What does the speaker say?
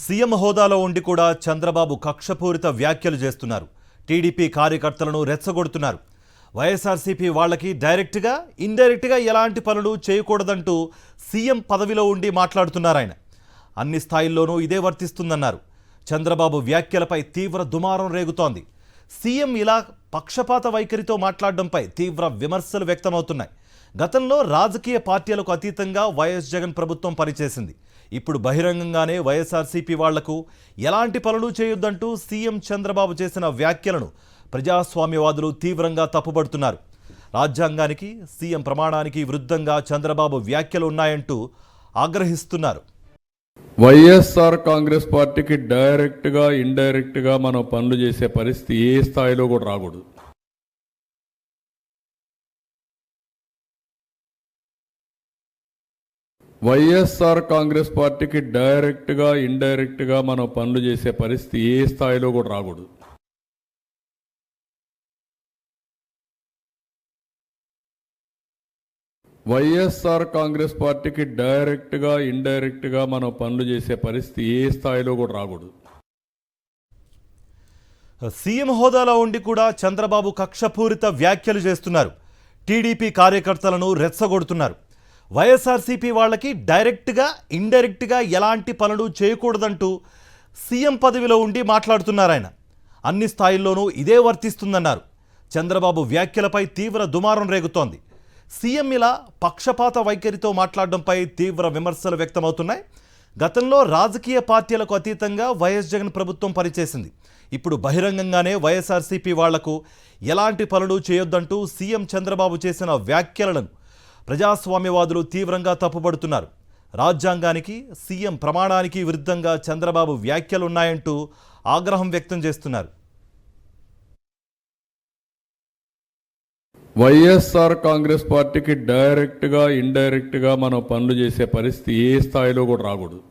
CM హోదాలో ఉండి కూడా చంద్రబాబు కక్షపూరిత వ్యాఖ్యలు చేస్తున్నారు. టీడీపీ కార్యకర్తలను రెచ్చగొడుతున్నారు. వైఎస్ఆర్సీపీ వాళ్ళకి డైరెక్ట్గా ఇండైరెక్ట్గా ఎలాంటి పనులు చేయకూడదంటూ సీఎం పదవిలో ఉండి మాట్లాడుతున్నారు. ఆయన అన్ని స్థాయిల్లోనూ ఇదే వర్తిస్తుందన్నారు. చంద్రబాబు వ్యాఖ్యలపై తీవ్ర దుమారం రేగుతోంది. సీఎం ఇలా పక్షపాత వైఖరితో మాట్లాడడంపై తీవ్ర విమర్శలు వ్యక్తమవుతున్నాయి. గతంలో రాజకీయ పార్టీలకు అతీతంగా వైఎస్ జగన్ ప్రభుత్వం పనిచేసింది. ఇప్పుడు బహిరంగంగానే వైఎస్ఆర్సీపీ వాళ్లకు ఎలాంటి పనులు చేయొద్దంటూ సీఎం చంద్రబాబు చేసిన వ్యాఖ్యలను ప్రజాస్వామ్యవాదులు తీవ్రంగా తప్పుపడుతున్నారు. రాజ్యాంగానికి, సీఎం ప్రమాణానికి విరుద్ధంగా చంద్రబాబు వ్యాఖ్యలు ఉన్నాయంటూ ఆగ్రహిస్తున్నారు. వైఎస్ఆర్ కాంగ్రెస్ పార్టీకి డైరెక్ట్గా ఇండైరెక్ట్గా మనం పనులు చేసే పరిస్థితి ఏ స్థాయిలో కూడా రాకూడదు. వైఎస్ఆర్ కాంగ్రెస్ పార్టీకి డైరెక్ట్గా ఇండైరెక్ట్గా మనం పనులు చేసే పరిస్థితి ఏ స్థాయిలో కూడా రాకూడదు. వైఎస్ఆర్ కాంగ్రెస్ పార్టీకి డైరెక్ట్గా ఇండైరెక్ట్గా మనం పనులు చేసే పరిస్థితి ఏ స్థాయిలో కూడా రాకూడదు. సీఎం హోదాలో ఉండి కూడా చంద్రబాబు కక్షపూరిత వ్యాఖ్యలు చేస్తున్నారు. టీడీపీ కార్యకర్తలను రెచ్చగొడుతున్నారు. వైఎస్ఆర్సీపీ వాళ్ళకి డైరెక్ట్గా ఇండైరెక్ట్గా ఎలాంటి పనులు చేయకూడదంటూ సీఎం పదవిలో ఉండి మాట్లాడుతున్నారు. ఆయన అన్ని స్థాయిల్లోనూ ఇదే వర్తిస్తుందన్నారు. చంద్రబాబు వ్యాఖ్యలపై తీవ్ర దుమారం రేగుతోంది. సీఎం ఇలా పక్షపాత వైఖరితో మాట్లాడడంపై తీవ్ర విమర్శలు వ్యక్తమవుతున్నాయి. గతంలో రాజకీయ పార్టీలకు అతీతంగా వైఎస్ జగన్ ప్రభుత్వం పనిచేసింది. ఇప్పుడు బహిరంగంగానే వైఎస్ఆర్సీపీ వాళ్లకు ఎలాంటి పనులు చేయొద్దంటూ సీఎం చంద్రబాబు చేసిన వ్యాఖ్యలను ప్రజాస్వామ్యవాదులు తీవ్రంగా తప్పుపడుతున్నారు. రాజ్యాంగానికి, సీఎం ప్రమాణానికి విరుద్ధంగా చంద్రబాబు వ్యాఖ్యలున్నాయంటూ ఆగ్రహం వ్యక్తం చేస్తున్నారు. వైఎస్ఆర్ కాంగ్రెస్ పార్టీకి డైరెక్ట్గా ఇండైరెక్ట్గా మనం పనులు చేసే పరిస్థితి ఏ స్థాయిలో కూడా రాకూడదు.